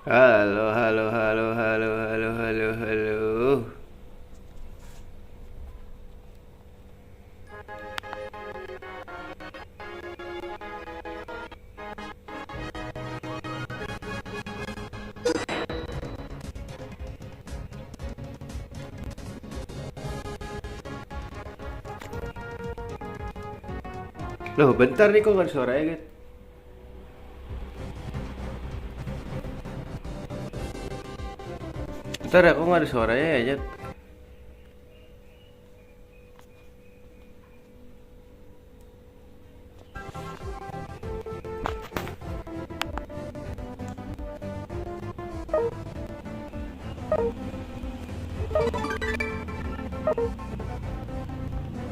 Halo, halo, halo, halo, halo, halo, halo. Loh, bentar nih kok nggak ada suaranya, Get? Bentar ya, kok nggak ada suaranya ya, Jet?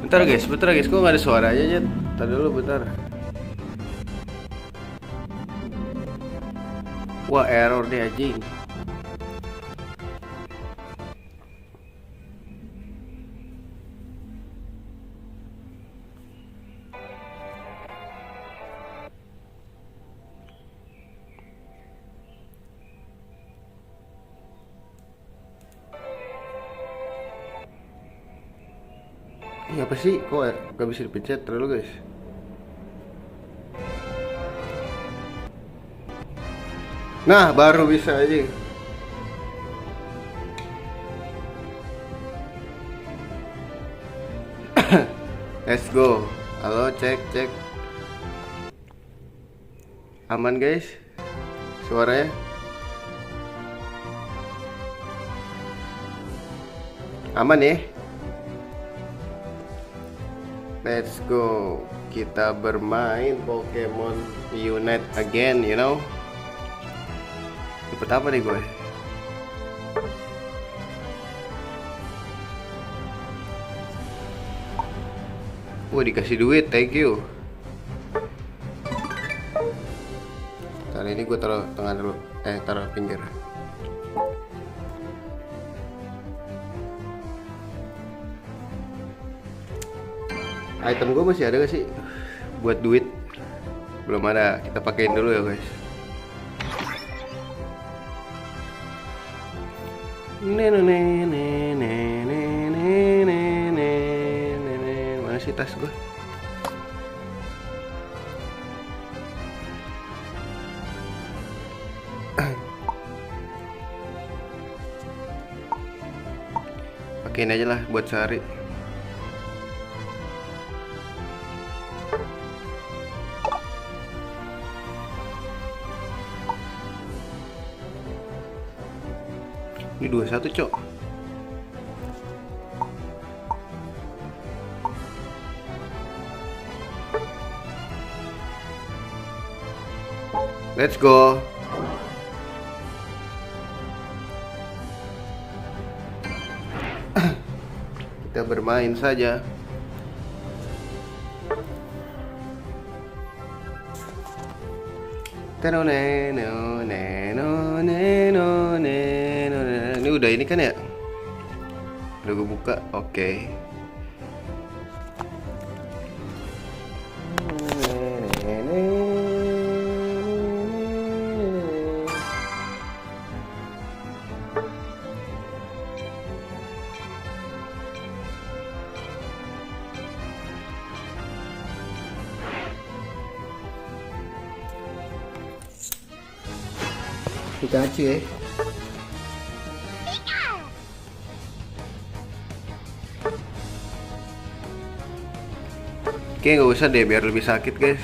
Bentar guys, kok nggak ada suaranya, Jet? Bentar dulu, bentar. Wah, error nih anjing. Ini apa sih? Kok nggak bisa dipencet terlalu, guys? Nah, baru bisa aja. Let's go. Halo, cek, cek. Aman, guys? Suaranya? Aman ya? Let's go. Kita bermain Pokemon Unite again, you know. Dapat apa nih gue? Wah, dikasih duit, thank you. Kali ini gue taruh tengah dulu. Taruh pinggir. Item gue masih ada gak sih? Buat duit. Belum ada, kita pakein dulu ya guys. Mana sih tas gue? Pakein aja lah buat sehari. Ini 21 cok. Let's go. Kita bermain saja. Ini udah ini kan ya? Udah gue buka, oke. Pikachu ya. Oke, nggak usah deh biar lebih sakit guys.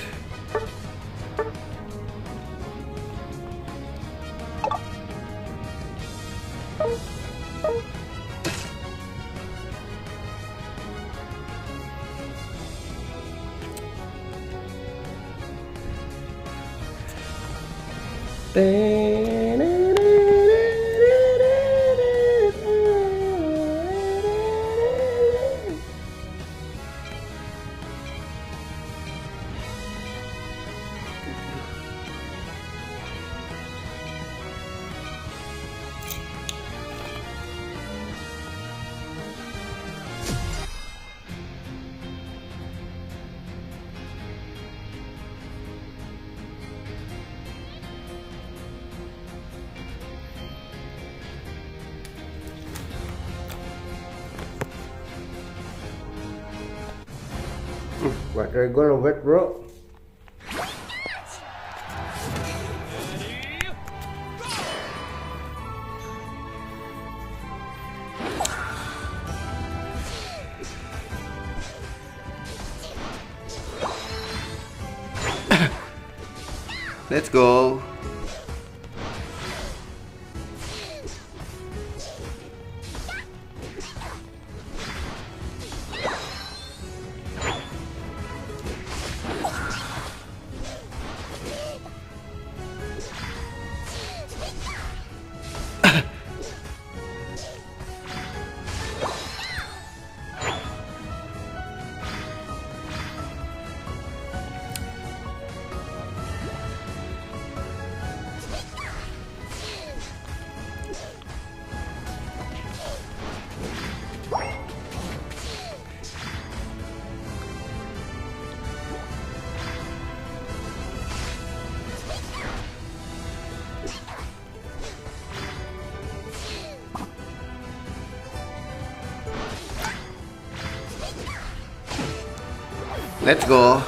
Baterai gue lowbat bro. Let's go. Let's go.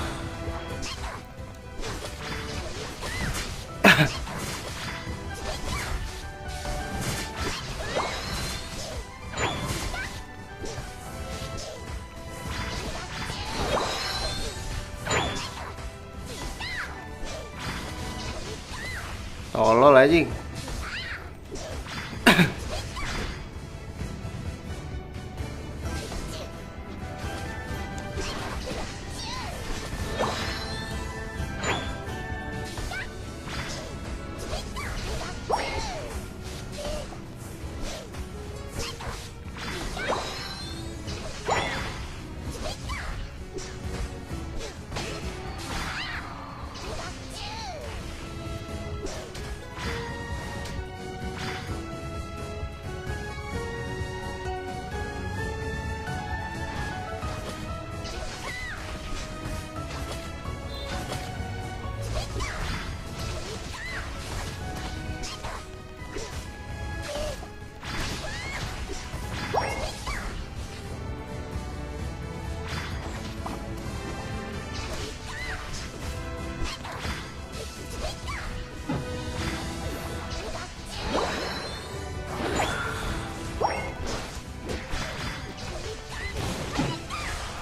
Tolol aja.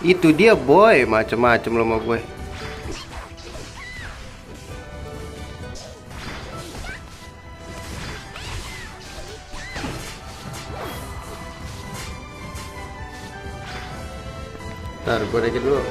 Itu dia boy, macem-macem lo sama gue. Ntar gue naikin dulu.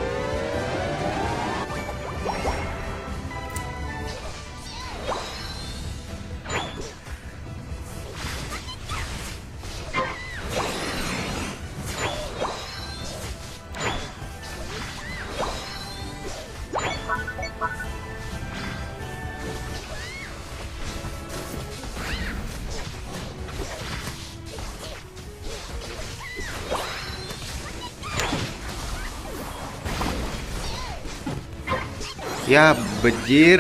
Ya, bejir.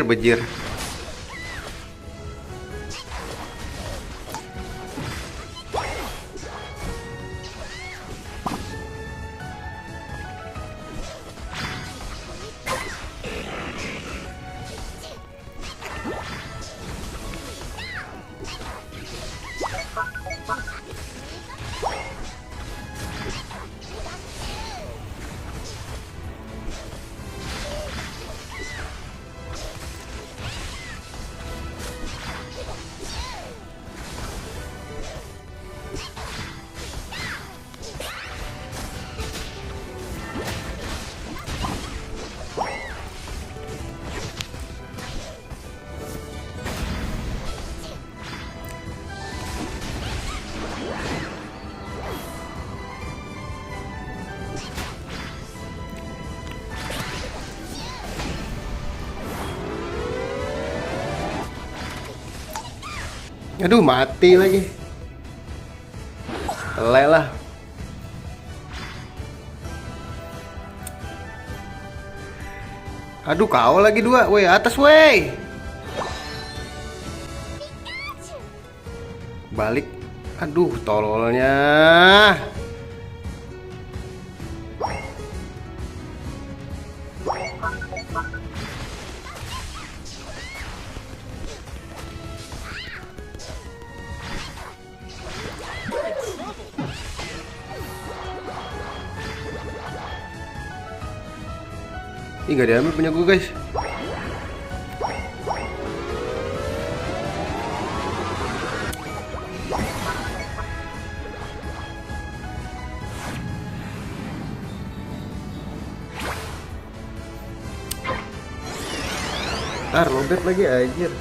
Aduh, mati lagi. Selai lah. Aduh, kau lagi dua. Woi, atas woi. Balik. Aduh, tololnya. Ih, nggak diambil punya gue guys. Lobet lagi anjir.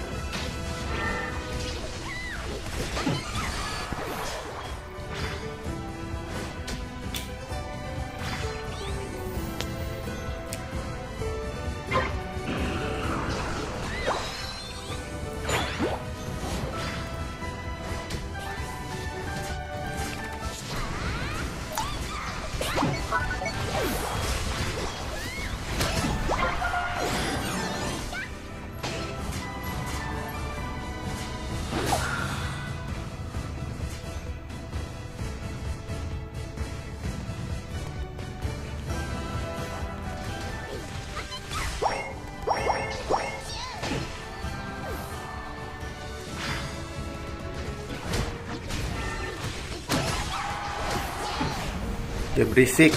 Dia berisik.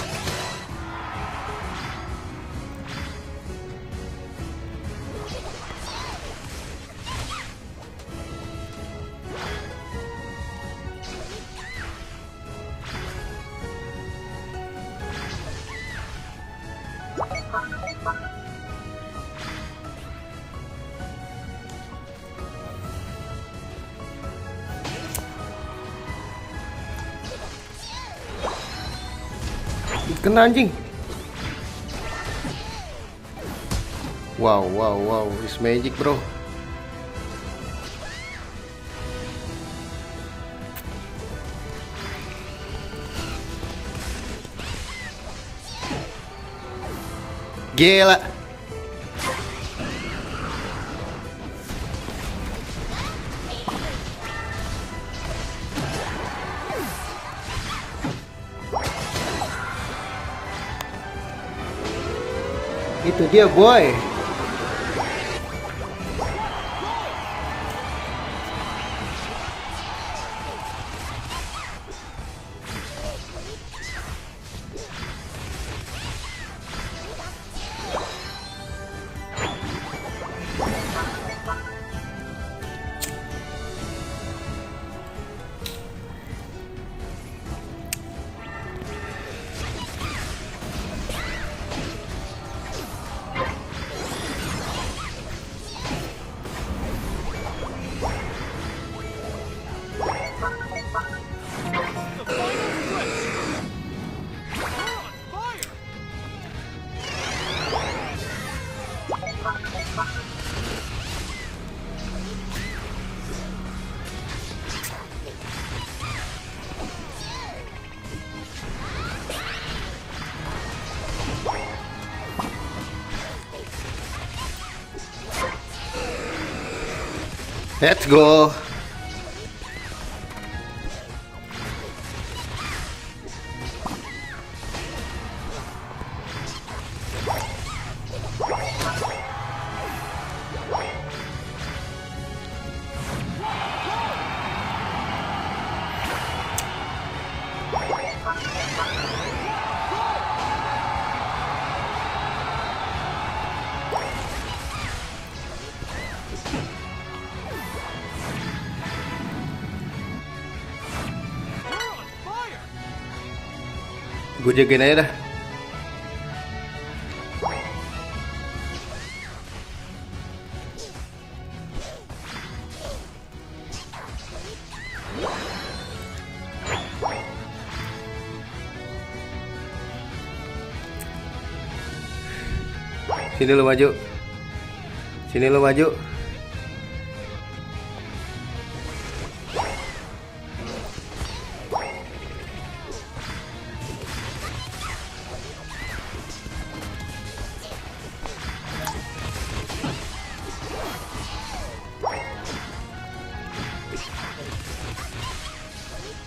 Kena anjing. Wow, it's magic bro. Gila. Itu dia boy. Let's go. Gue jagain aja dah. Sini lo maju. Sini lo maju.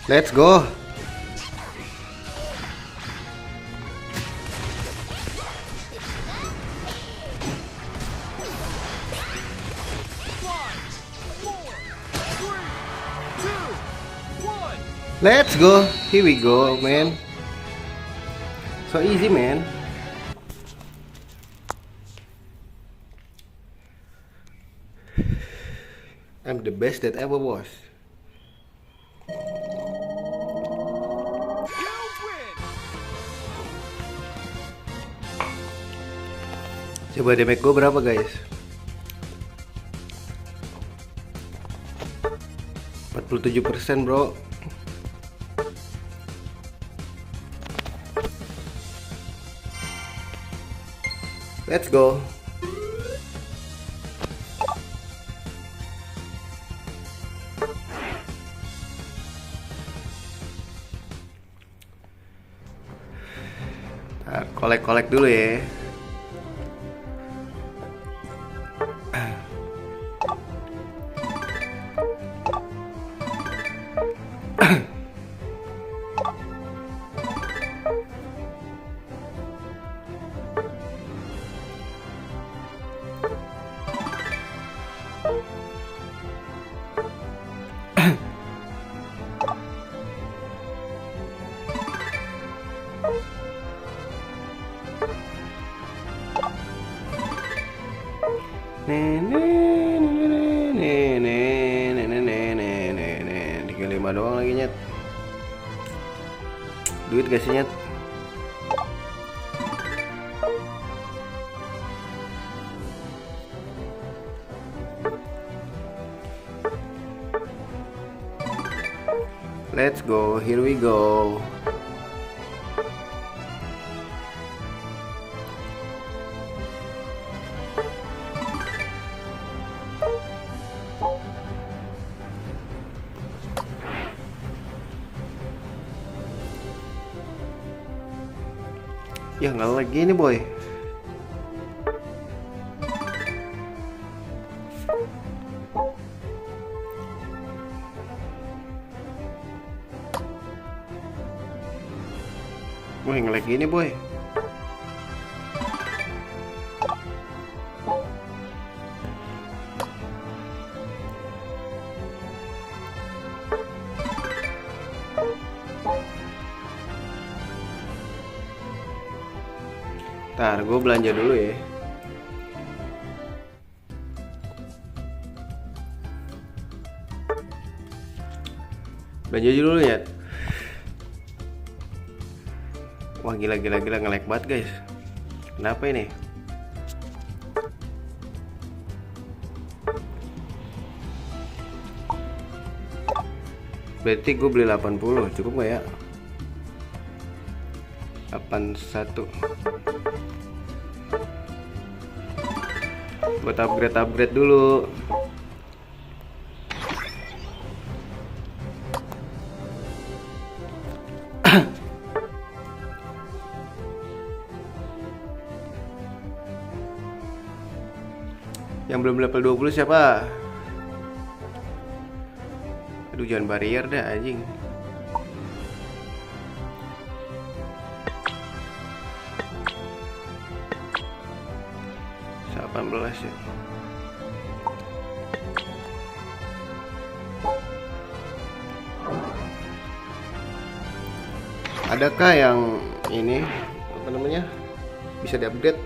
Let's go. Let's go. Here we go, man. So easy, man. I'm the best that ever was. Coba damage gue berapa guys? 47% bro. Let's go. Nah, kolek-kolek dulu ya. Nih 35 doang lagi nyet. Duit gak sih nyet? Let's go, here we go. Ya nggak lagi nih boy. Boy nge-lag gini boy. Ntar gue belanja dulu ya. Belanja dulu ya. Wah gila nge-lag banget guys. Kenapa ini? Berarti gue beli 80, cukup gak ya? 81. Buat upgrade dulu. Yang belum level 20 siapa? Aduh jangan barrier dah anjing. Ya. Adakah yang ini apa namanya bisa diupdate?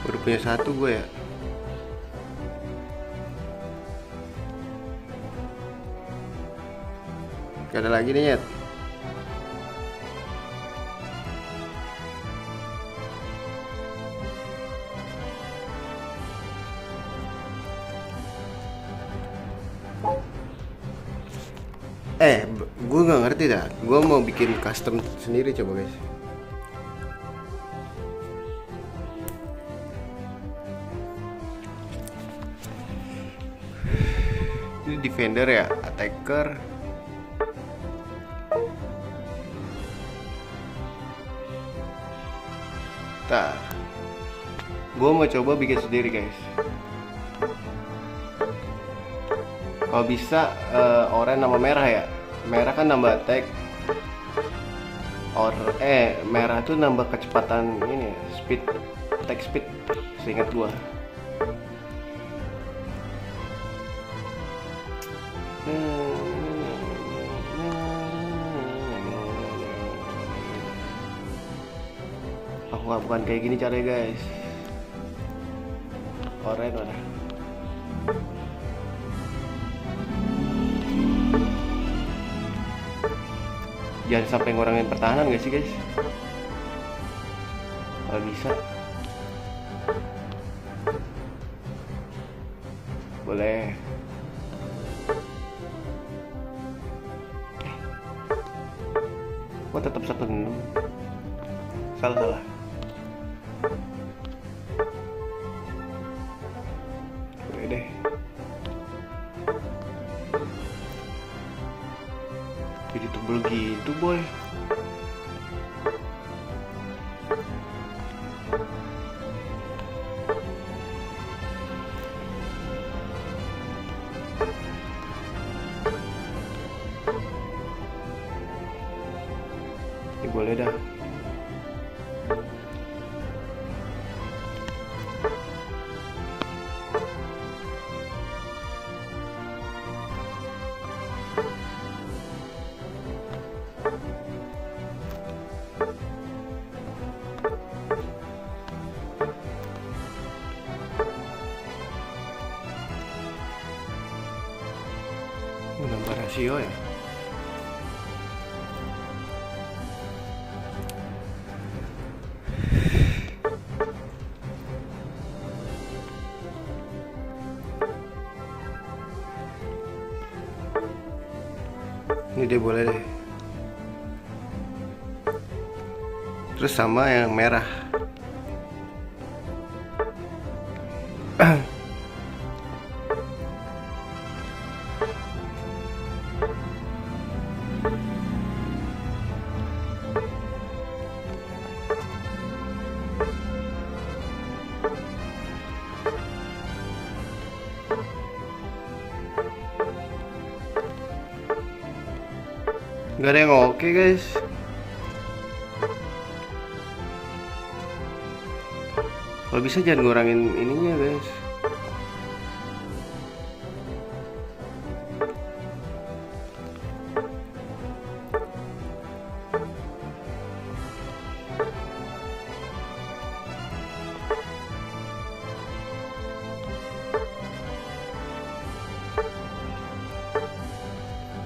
Baru punya satu gue ya. Gak ada lagi nih nyet. Gue nggak ngerti dah. Gue mau bikin custom sendiri coba guys. Ini defender ya, attacker. Nah, gue mau coba bikin sendiri guys. Kalau bisa oranye sama merah ya. Merah kan nambah attack. Merah tuh nambah kecepatan ini, speed, attack speed. Seingat gue. Wah, bukan kayak gini caranya guys. Oren udah. Jangan sampai ngurangin pertahanan gak sih guys? Kalau bisa boleh. Kok tetap 1-6? Salah. Boleh deh. Jadi tebel gitu boy. Ini boleh dah. Nambah rasio ya. Ini dia boleh deh. Terus sama yang merah. Gak ada yang oke guys. Kalau bisa jangan ngurangin ininya guys.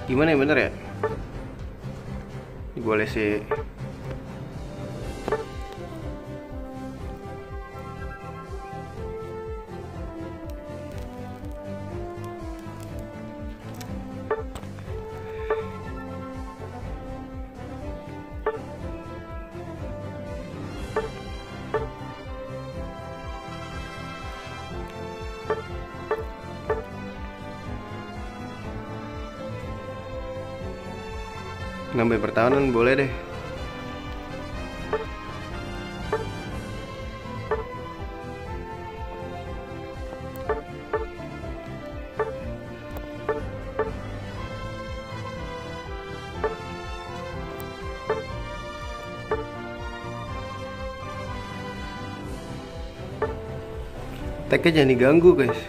Gimana yang bener ya? Ini boleh sih. Nambah pertahanan boleh deh. Tagnya jangan diganggu guys.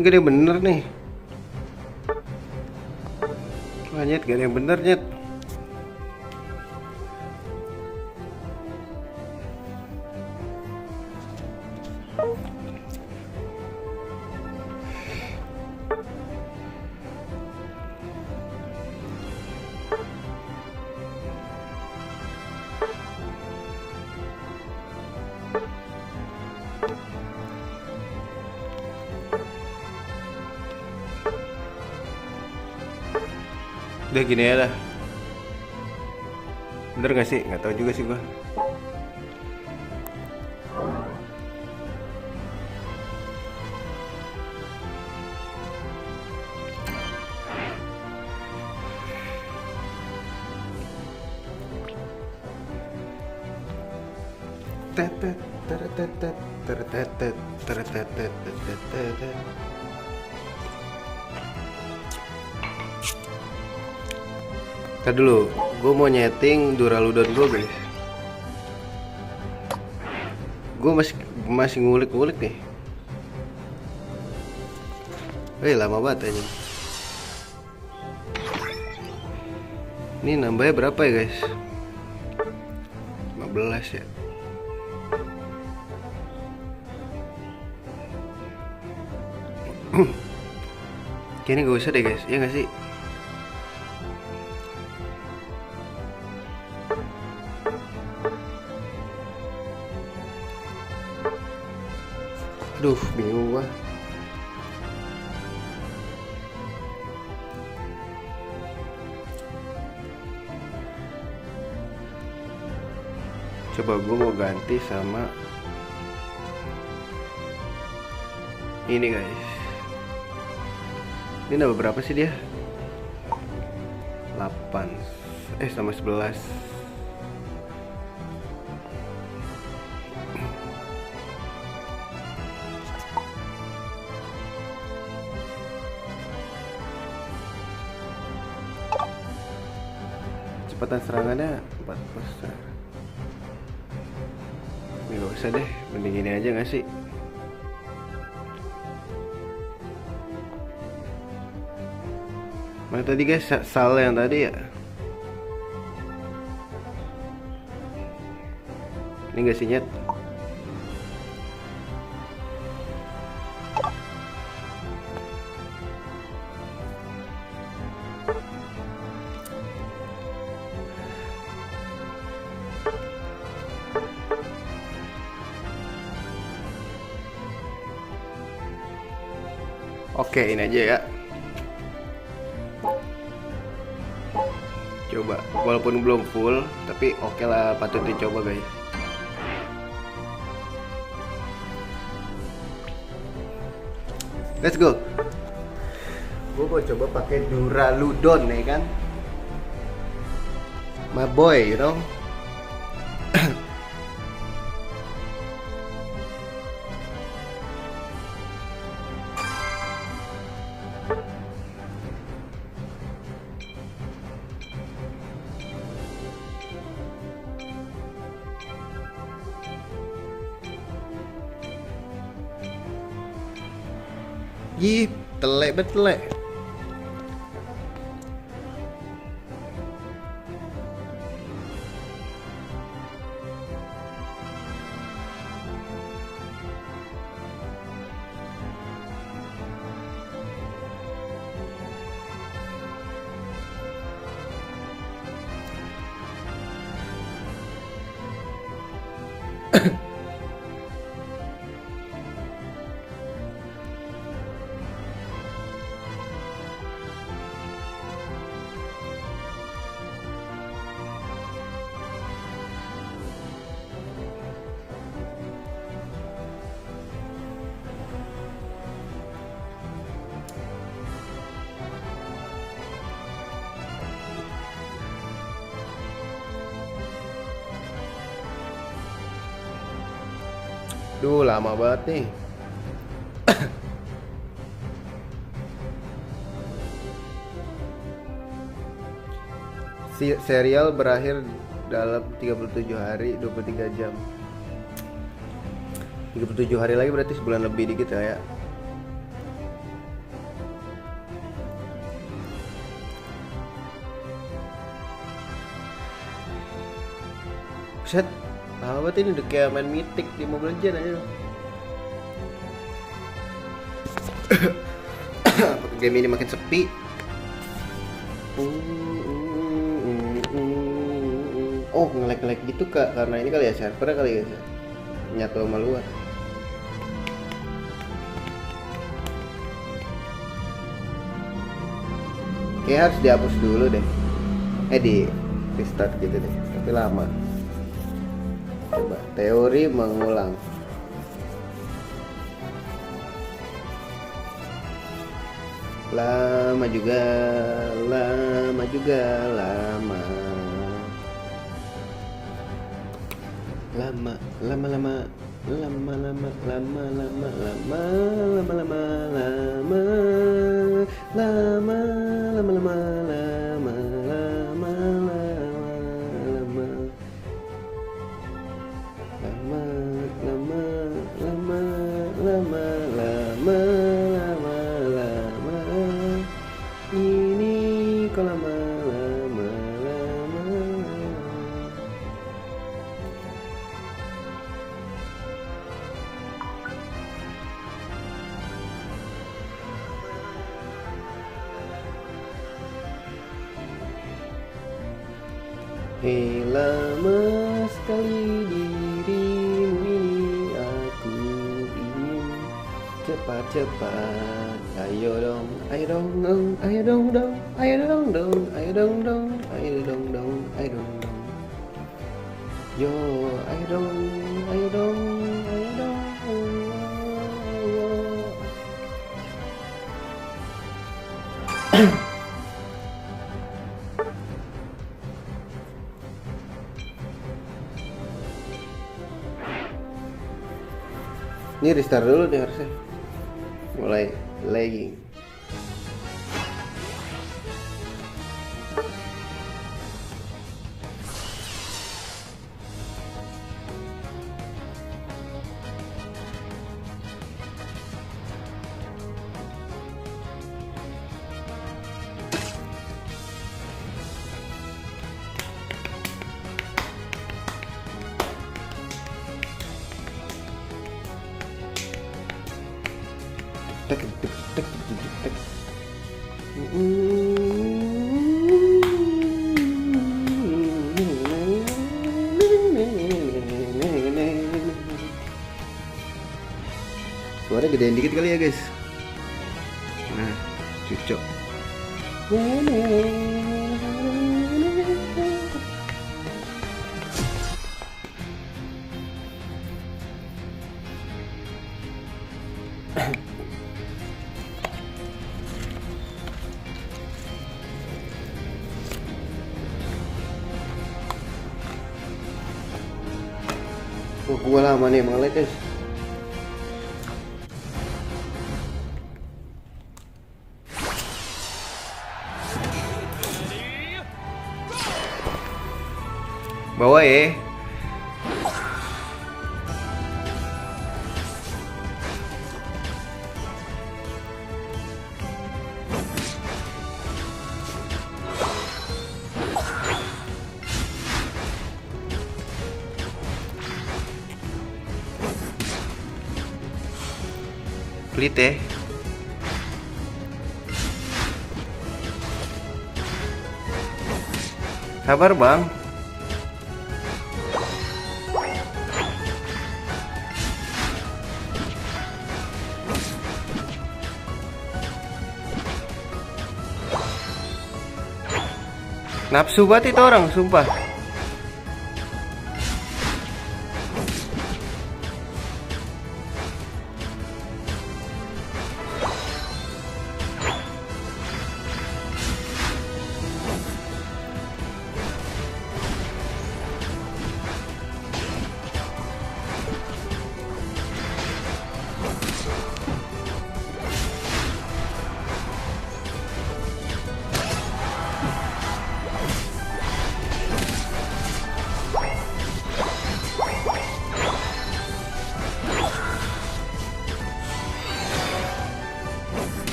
Gak ada yang bener nih. Wah nyet, gak ada yang bener nyet. Udah gini ya lah. Bener gak sih? Gak tahu juga sih gua. Ntar dulu, gue mau nyeting Duraludon gue guys. Gue masih ngulik-ngulik nih. Lama banget aja. Ini nambahnya berapa ya guys? 15 ya. Kayaknya gak usah deh guys, ya gak sih? Aduh, bingung gua. Coba gue mau ganti sama ini guys. Ini nambah berapa sih dia? 8 sama 11. Kecepatan serangannya 4%. Ini gak usah deh, mending ini aja gak sih? Mana tadi guys, sal yang tadi ya? Ini gak sih nyet? Oke, ini aja ya. Coba, walaupun belum full, tapi oke lah, patut dicoba guys. Let's go. Gue mau coba pakai Duraludon nih kan, my boy, you know. Yih, telek betelek. Duh, lama banget nih. Serial berakhir dalam 37 hari 23 jam. 37 hari lagi berarti sebulan lebih dikit ya. Set, lama banget ini, udah kayak main Mythic di Mobile Legends aja. Apakah game ini makin sepi? Oh, nge-lag gitu kak, karena ini kali ya servernya kali ya, nyatu sama luar. Kayak harus dihapus dulu deh, di restart gitu deh, tapi lama. Coba teori mengulang. Lama juga, lama juga, lama. Lama, lama, lama, lama, lama, lama, lama, lama, lama, lama, lama, lama, lama, lama, lama, lama, lama, lama, lama, Hei lama sekali dirimu ini, aku ingin cepat-cepat. Ayo dong, ayo dong, dong, ayo dong, dong, ayo dong, dong, ayo dong, dong, ayo dong, dong, ayo dong, dong. Yo, ayo dong, ayo dong, ayo dong, ayo. Ini restart dulu nih harusnya. Mulai lagging. Tek tek tek tek tek. Suaranya gedein dikit kali ya guys. Nah, cocok. Oh, gua lama nih mengelik guys. Bawa ya. Pelit ya. Sabar bang. Nafsu banget itu orang, sumpah.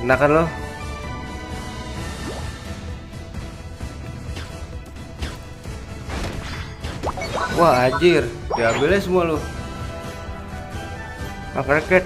Kena kan lo? Wah anjir, diambilnya semua lo. Raket.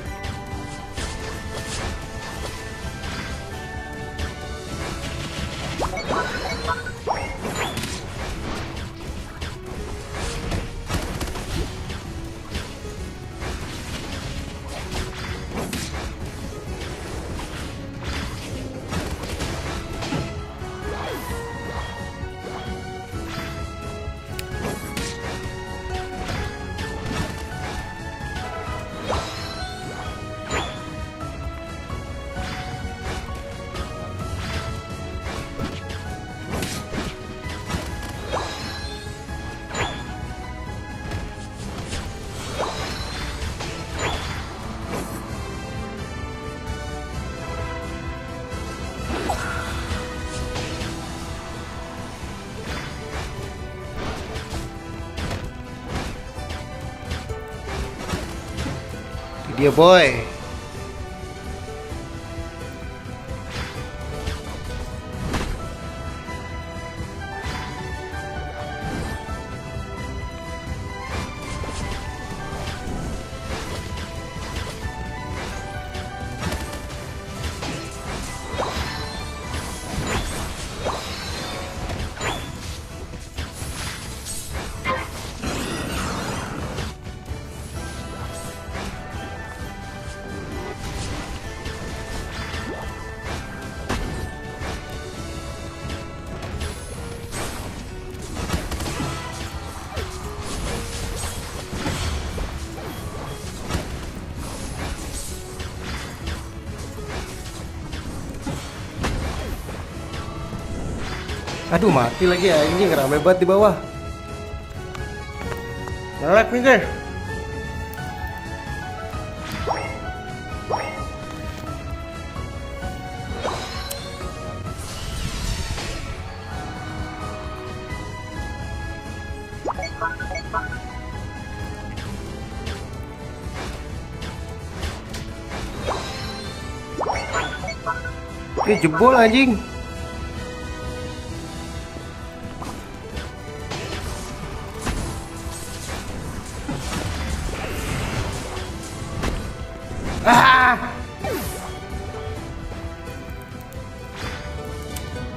Dia boy. Aduh, mati lagi anjing, rame banget di bawah. Nge-lag nih guys. Jebol anjing.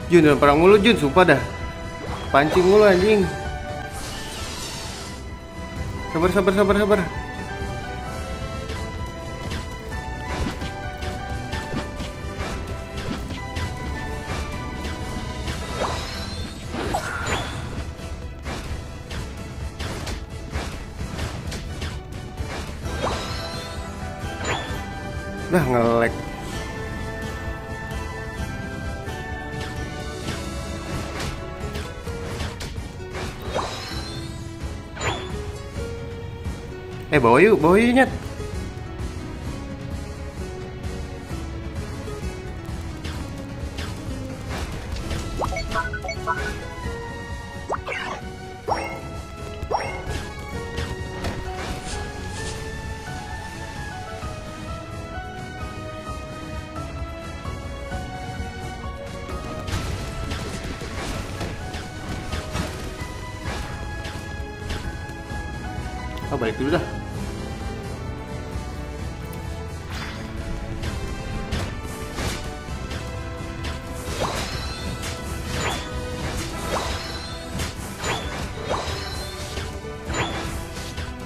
Jun, perang mulu Jun, sumpah dah. Pancing mulu anjing. Sabar. Dah nge-lag. Bawa yuk Nyet. Balik dulu dah.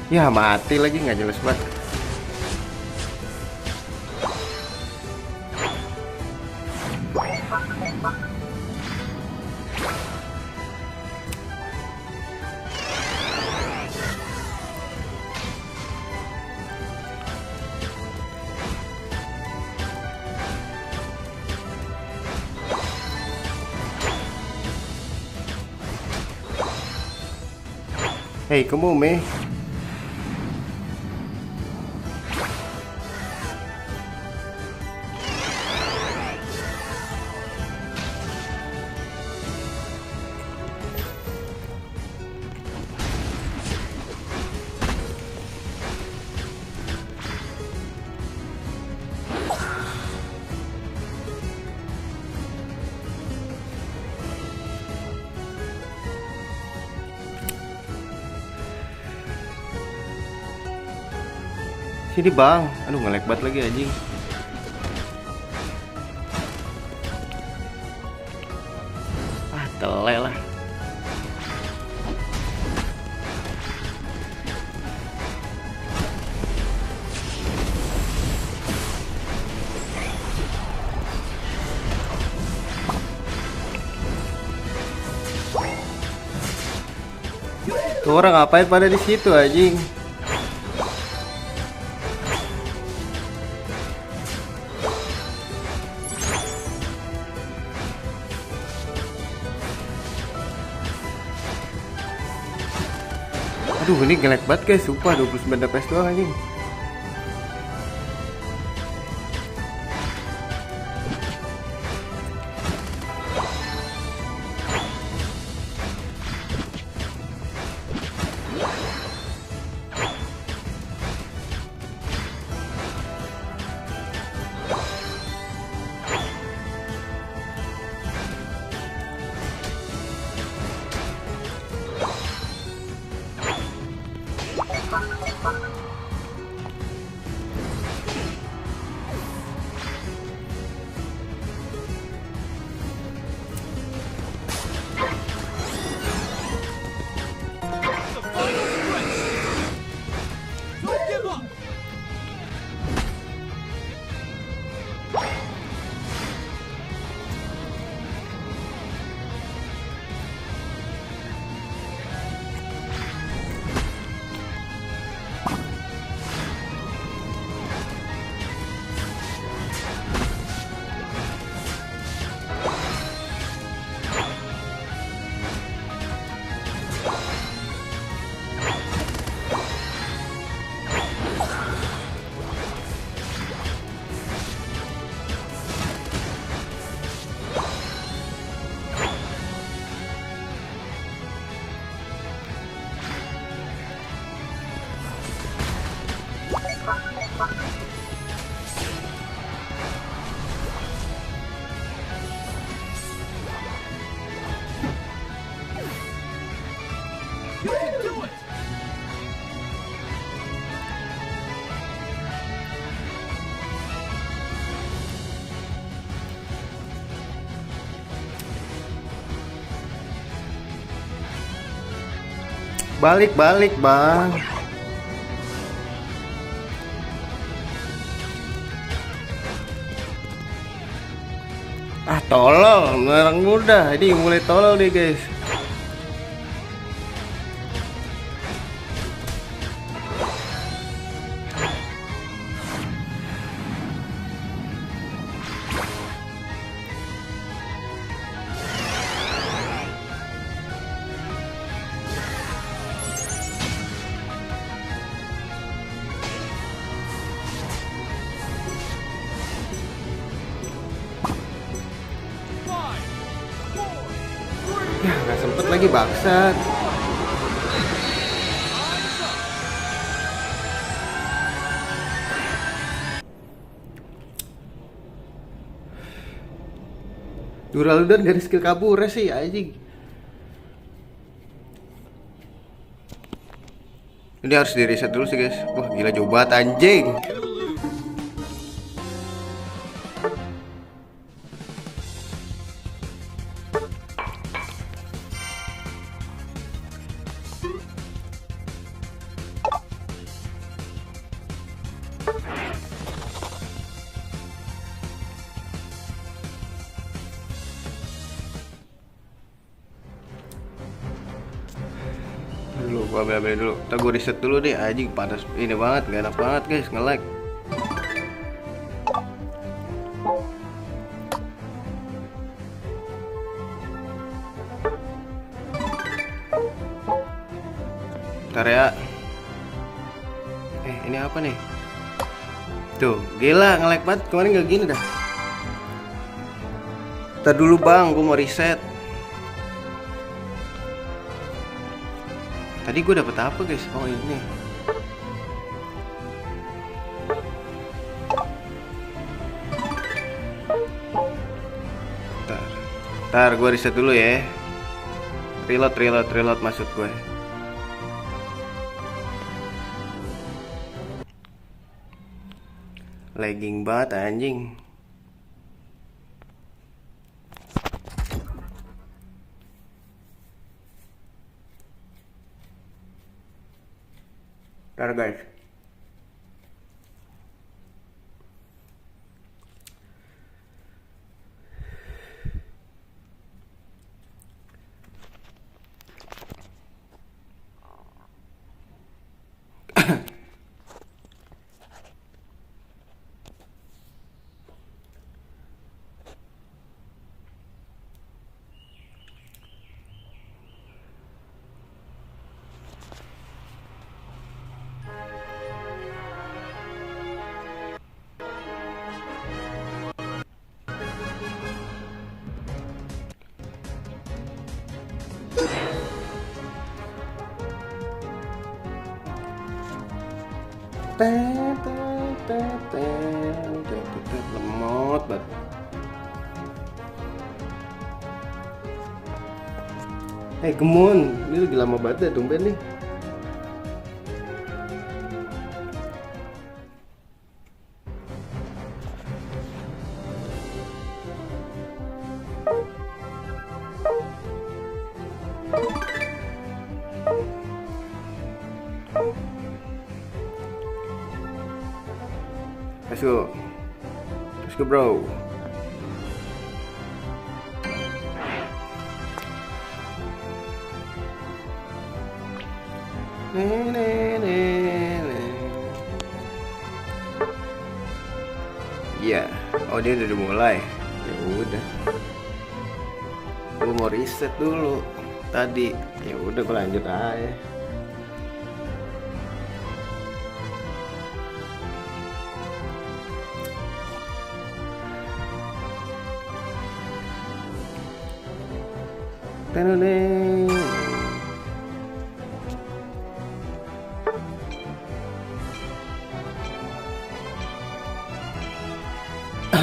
Ya mati lagi, nggak jelas banget. Hei, kamu me. Sini bang, aduh nge-lag banget lagi anjing. Tele lah. Tuh orang ngapain pada di situ anjing? Aduh ini nge-lag banget guys, sumpah 29 fps doang anjing. Balik bang. Ah tolol, orang muda. Ini mulai tolol deh guys. Ya nggak sempet lagi bangsat. Duraludon dari skill kabur sih anjing. Ini harus di reset dulu sih guys. Wah gila jauh banget anjing. Dulu gua ambil dulu. Ntar gua reset dulu deh anjing, panas ini banget, gak enak banget guys nge-lag. Ntar ya. Ini apa nih? Tuh, gila nge-lag banget, kemarin gak gini dah. Ntar dulu bang, gua mau reset. Tadi gue dapet apa guys? Oh ini. Ntar gue reset dulu ya. Reload maksud gue. Lagging banget anjing. Ntar guys. Lemot banget. Gemon, ini lagi lama banget ya tumben nih. Let's go bro. Iya, oh dia udah dimulai. Ya udah, gue mau reset dulu tadi. Ya udah, gue lanjut aja. Tenone. Oh,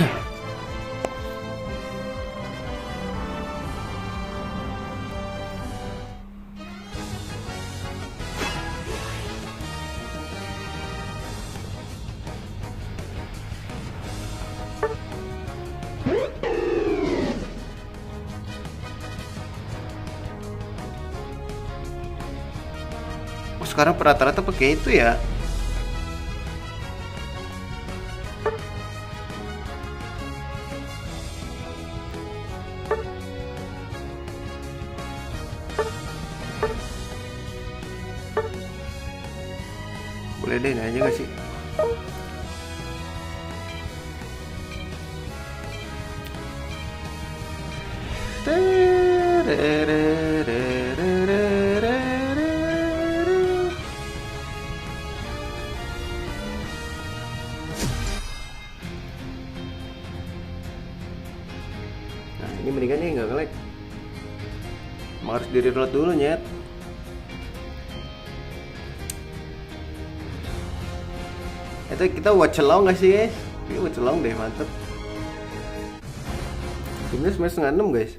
sekarang rata-rata pakai itu ya. Boleh deh, ini aja gak sih? Nah, ini mendingan nih nggak nge-lag. Harus di reload dulu nyet. Itu kita watch along gak sih guys? Ini watch along deh, mantep. Timnya 5:30 guys.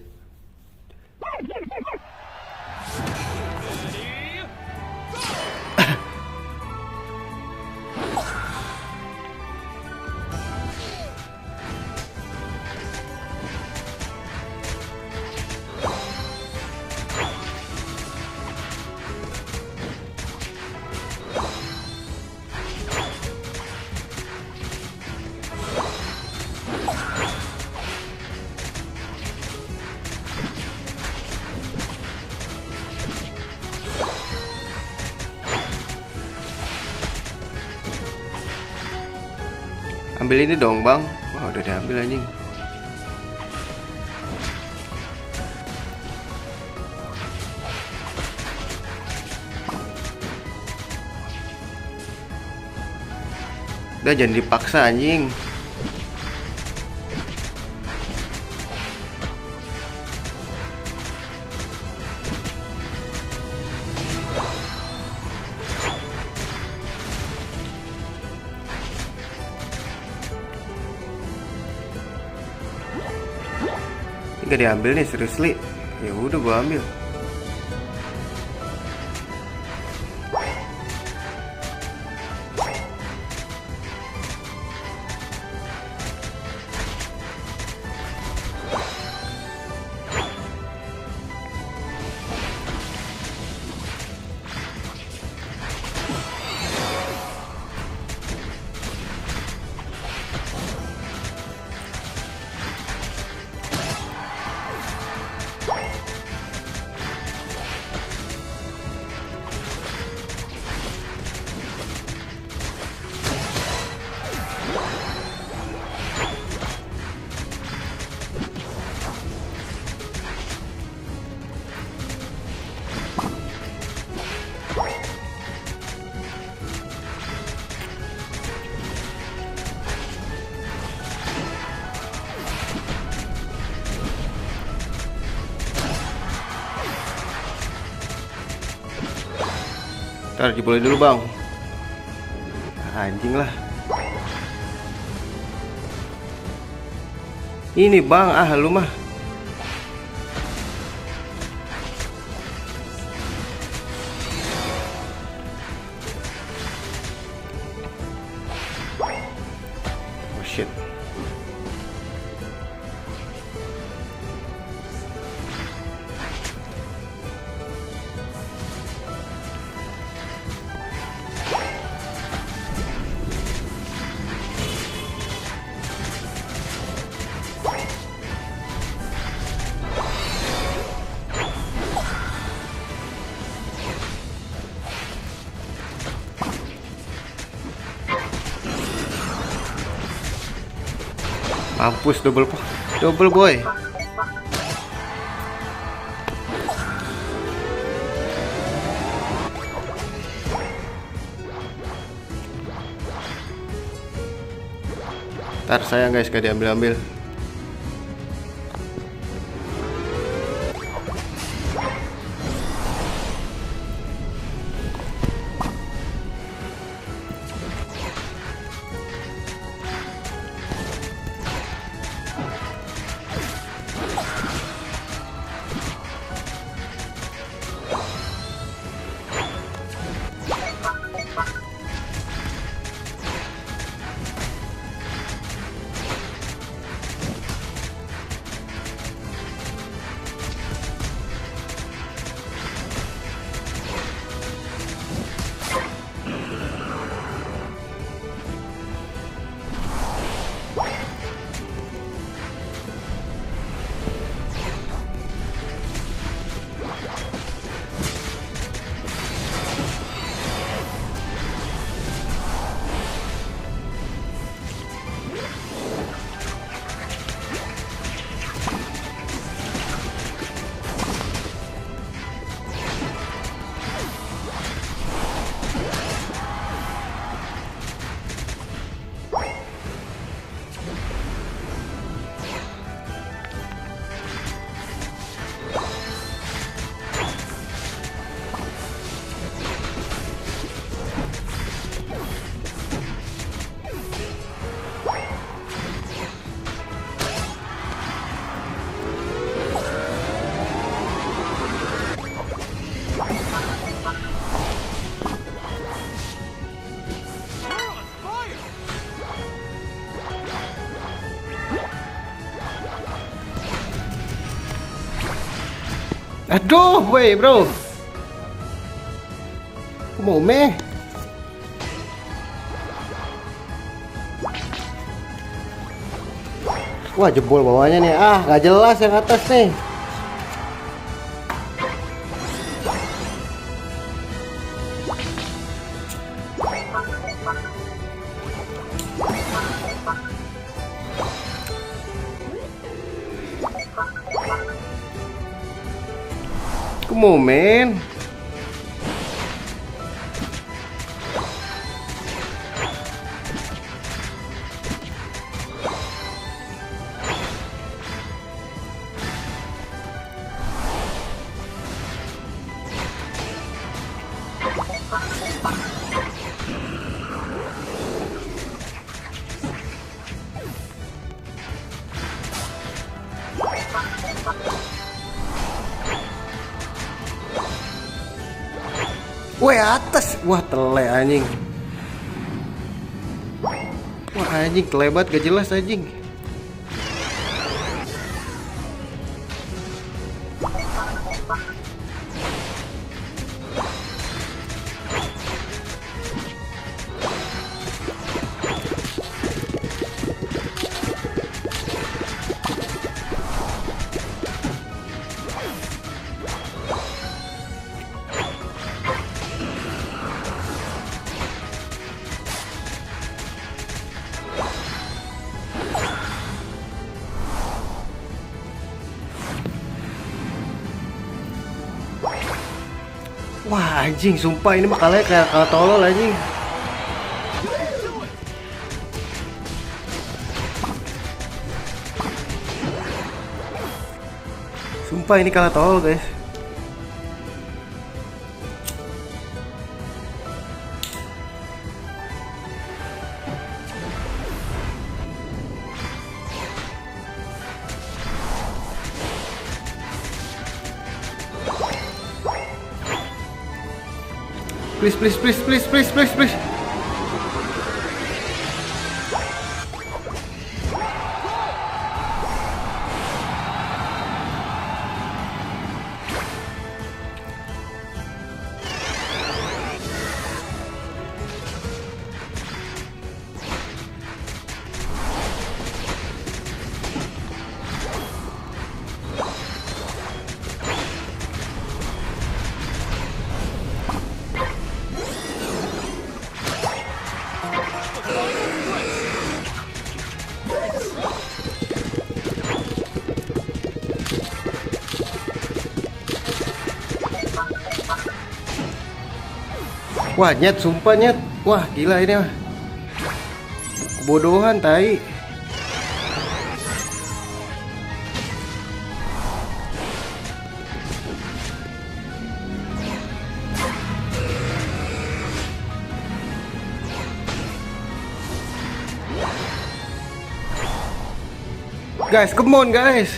Ambil ini dong bang. Wah udah diambil anjing. Udah jangan dipaksa anjing. Gak diambil nih, seriously. Ya udah gua ambil. Ntar jebolin dulu bang. Anjing lah. Ini bang, lu mah. Oh shit. Mampus double boy. Ntar sayang guys gak diambil-ambil. Aduh, weh bro. Aku mau meh. Wah jebol bawahnya nih. Ah nggak jelas yang atas nih. Aku mau main. Weh atas. Wah tele anjing. Wah anjing telebat gak jelas anjing. Wah anjing sumpah ini makalanya kayak tolol anjing. Sumpah ini kalah tolol guys. Please, please, please, please, please, please, please. Wah nyet sumpah nyet. Wah gila ini mah. Kebodohan tai. Guys, come on guys.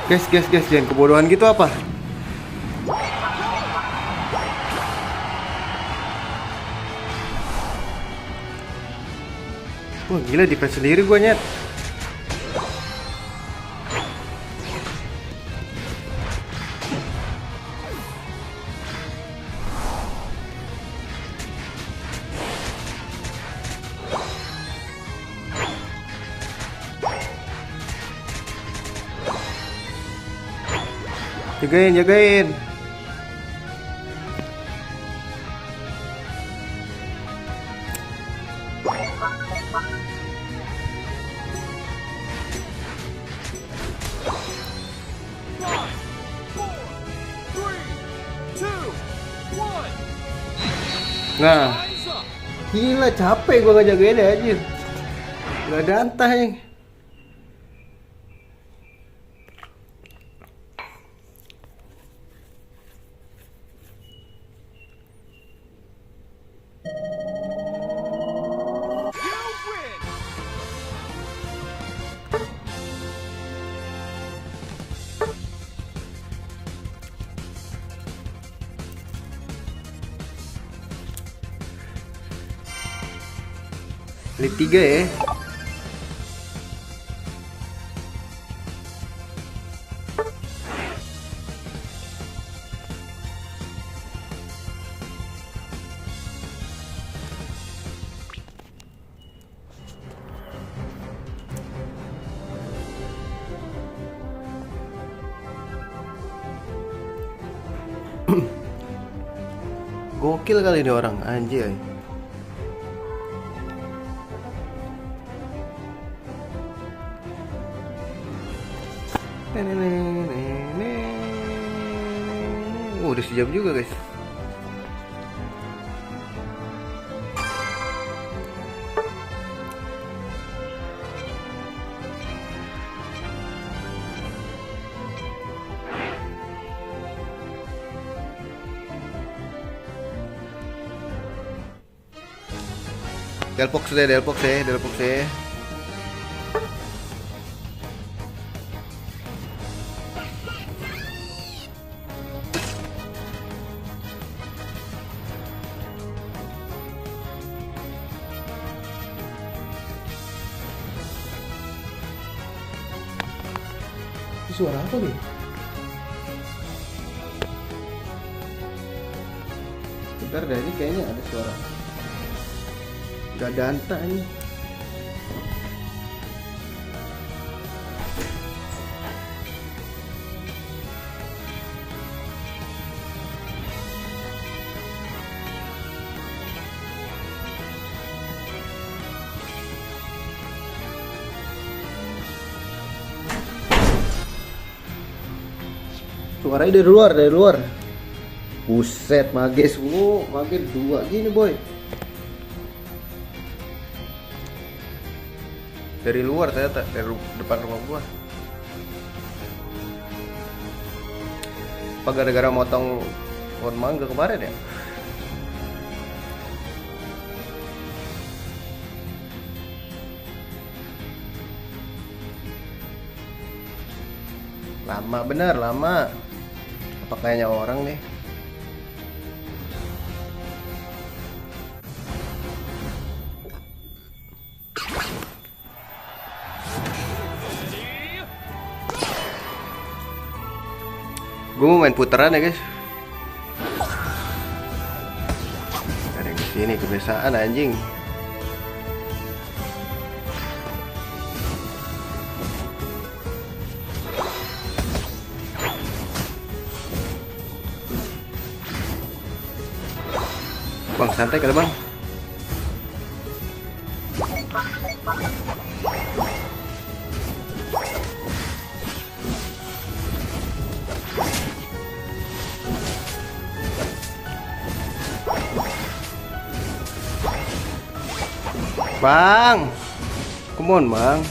Guys, jangan kebodohan gitu apa? Wah gila defense sendiri gua nyet. Jagain. Nah, gila capek gua ngejagain aja. Gak ada antah yang. Lead 3 ya. Gokil kali ini orang, anjir. Udah sejam juga guys. Delpox deh, Delpox ya, Delpox ya. Ini suara apa nih? Bentar deh, ini kayaknya ada suara. Gak ada anta ini. Suaranya dari luar, dari luar. Buset, mage semua, mage 2 gini boy. Dari luar ternyata, dari depan rumah gua. Apa gara-gara motong pohon mangga kemarin ya? Lama bener, lama. Apa kayaknya orang nih? Gue mau main putaran ya guys. Ada yang kesini, kebiasaan anjing. Bang, santai kali bang. Bang, come on bang.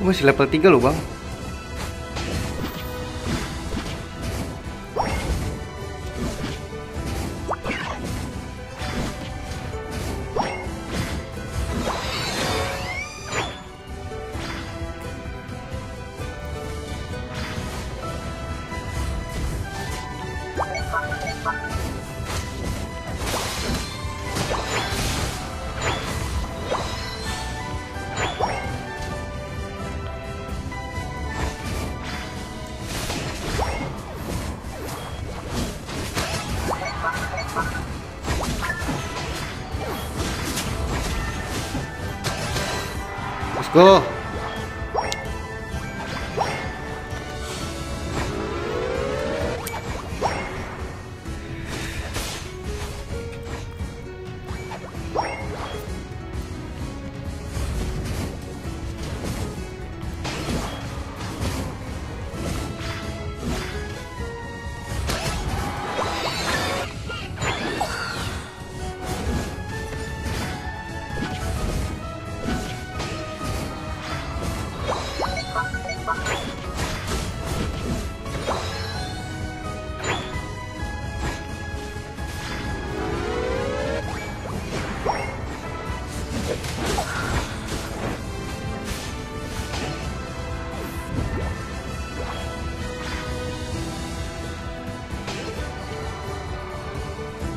Masih level 3 loh bang. Let's go.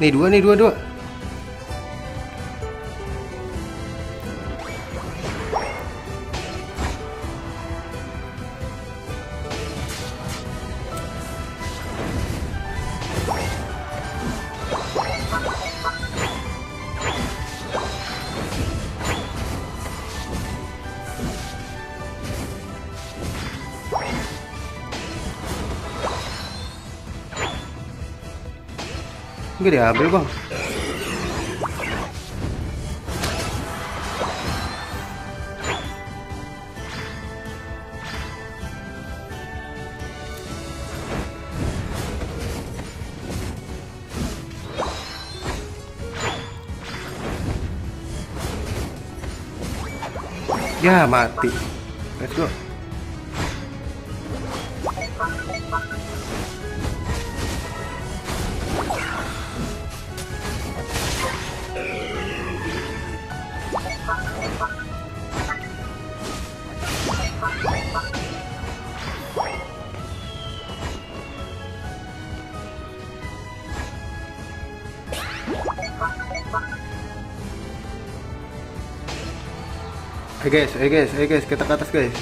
Nih dua nih, dua. Enggak diambil bang. Ya mati. Let's go. Ayo guys, kita ke atas guys.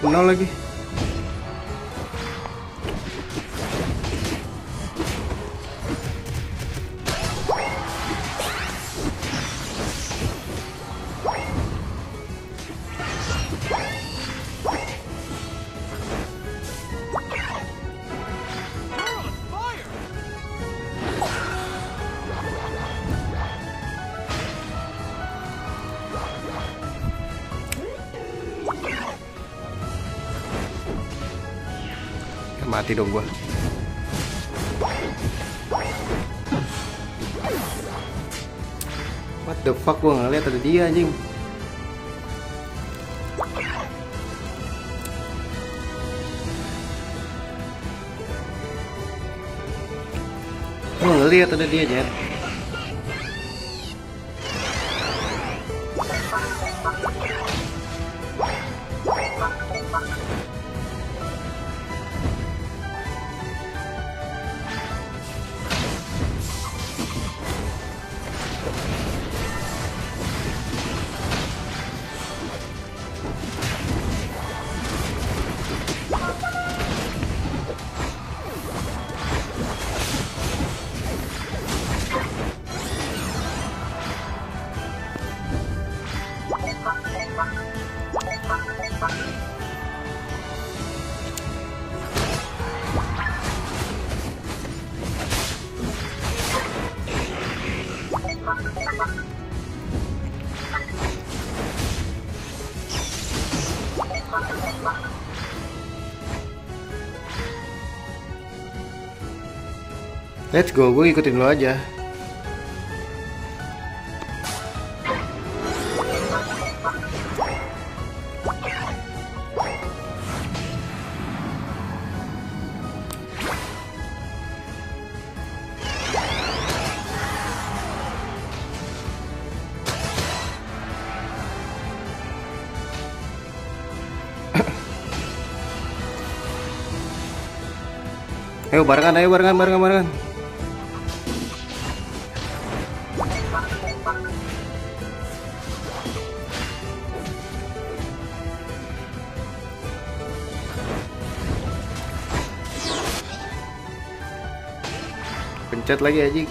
Nol lagi. Mati dong gua. What the fuck, gua ngeliat ada dia anjing. Gua ngeliat ada dia, Jet. Let's go, gue ikutin lo aja. Ayo barengan. Pencet lagi anjing.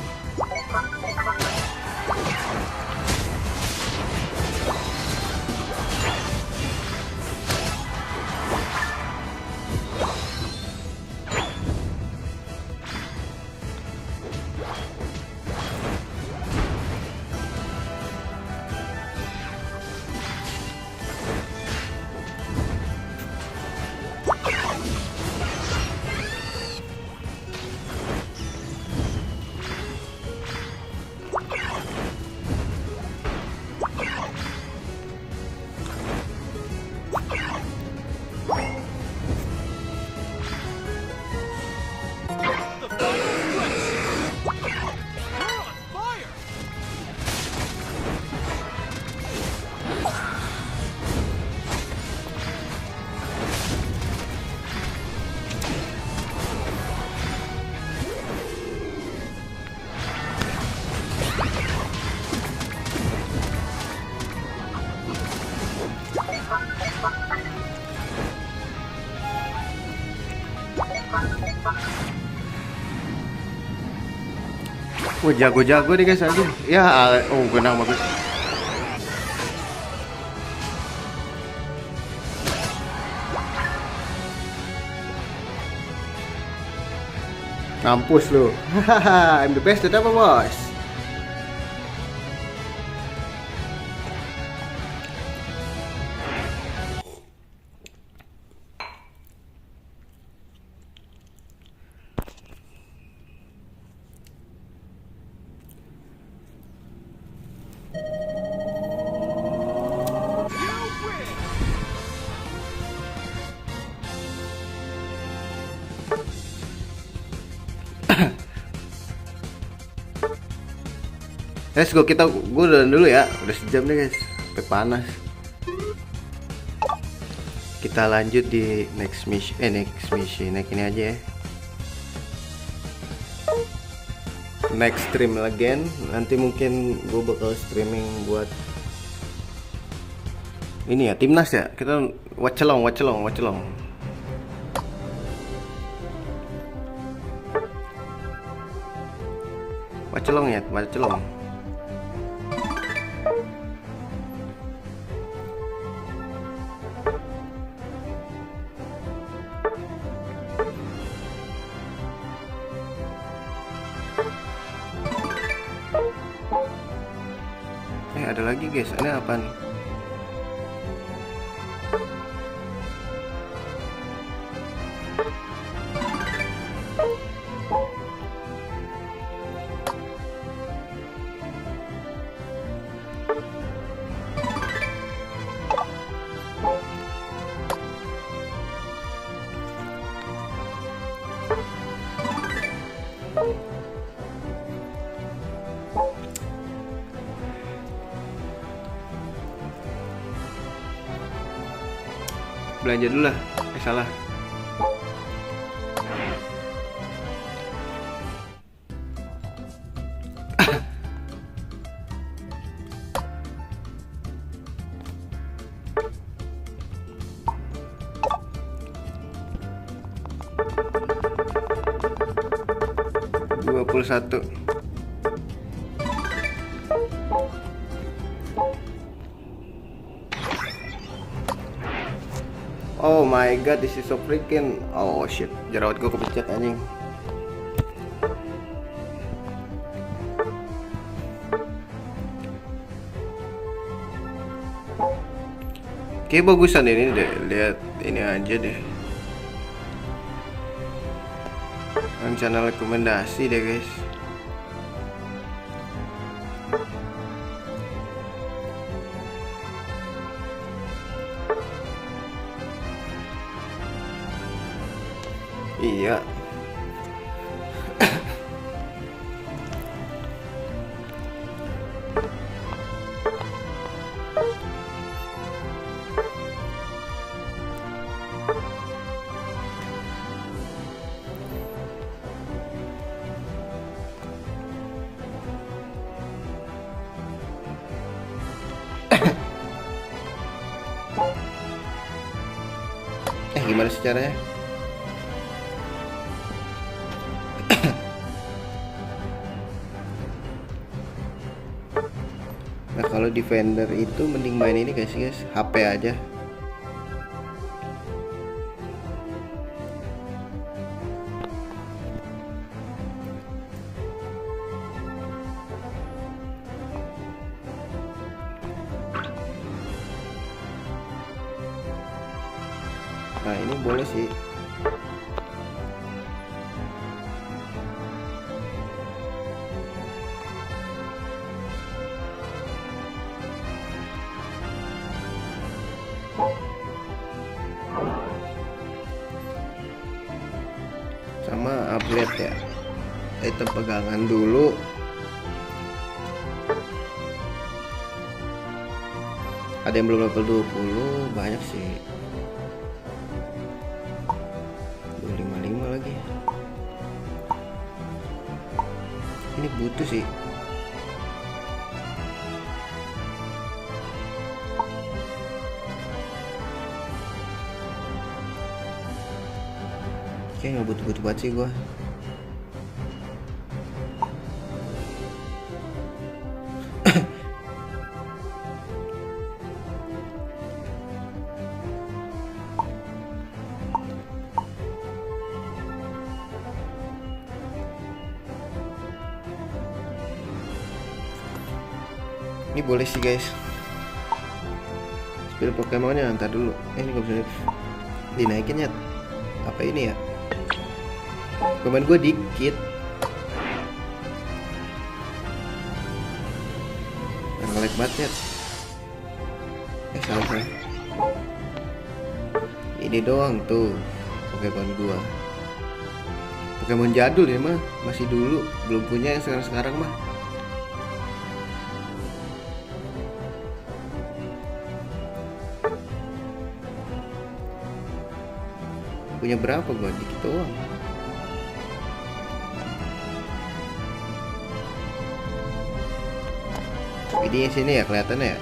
Wah, jago-jago nih guys aja. Ya, oh benang bagus. Mampus lu. Hahaha, I'm the best that ever was. Let's go, gue udah dulu ya, udah sejam nih guys, sampai panas. Kita lanjut di next mission, naik ini aja ya. Next stream again, nanti mungkin gue bakal streaming buat ini ya, timnas ya, kita watch along. Ada lagi guys, ini apa nih? Belanja dulu lah, salah. Satu. Oh my god, this is so freaking. Oh shit, jerawat gue kepencet anjing. Kayak bagusan ini deh, lihat ini aja deh. Channel rekomendasi deh guys. Iya. Gimana sih caranya? Nah kalau Defender itu mending main ini guys, HP aja. Nah ini boleh sih. Sama upgrade ya, item pegangan dulu. Ada yang belum level 20, banyak sih. 255 lagi. Ini butuh sih. Kayak nggak butuh-butuh banget sih gua. Ini boleh sih guys. Spill Pokemonnya ntar dulu. Ini gak bisa dinaikin ya. Apa ini ya? Pemain gue dikit. Nge-lag banget. Salah. Ini doang tuh Pokemon gua. Pokemon jadul ya mah, masih dulu, belum punya yang sekarang mah. Punya berapa gua? Dikit doang. Ini yang sini ya kelihatannya ya.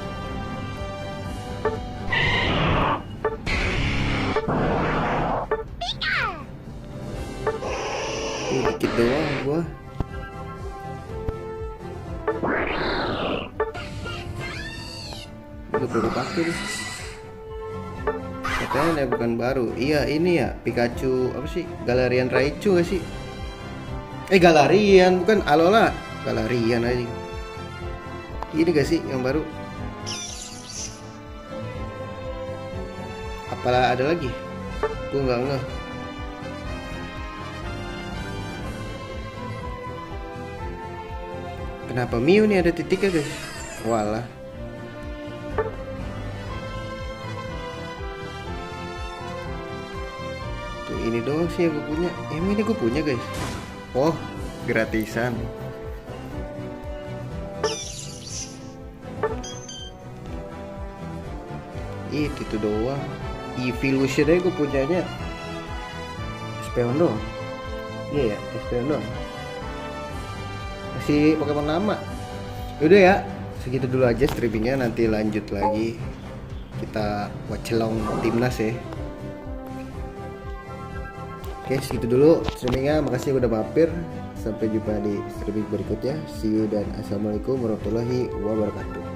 Dikit doang gua. Udah perlu pakai deh. Katanya bukan baru. Iya ini ya Pikachu apa sih? Galarian Raichu gak sih? Galarian bukan Alola. Galarian aja. Ini gak sih yang baru? Apalah ada lagi? Gue nggak ngeh. Kenapa Mew nih ada titiknya guys? Walah. Tuh ini doang sih yang gue punya. Emang ini gue punya guys. Oh gratisan. Itu doang. Evolution aja gue punyanya Espeon doang. Iya ya Espeon doang. Masih Pokemon lama. Udah ya, segitu dulu aja streamingnya. Nanti lanjut lagi kita watchelong timnas ya. Oke segitu dulu streamingnya. Makasih udah mampir. Sampai jumpa di streaming berikutnya. See you dan assalamualaikum warahmatullahi wabarakatuh.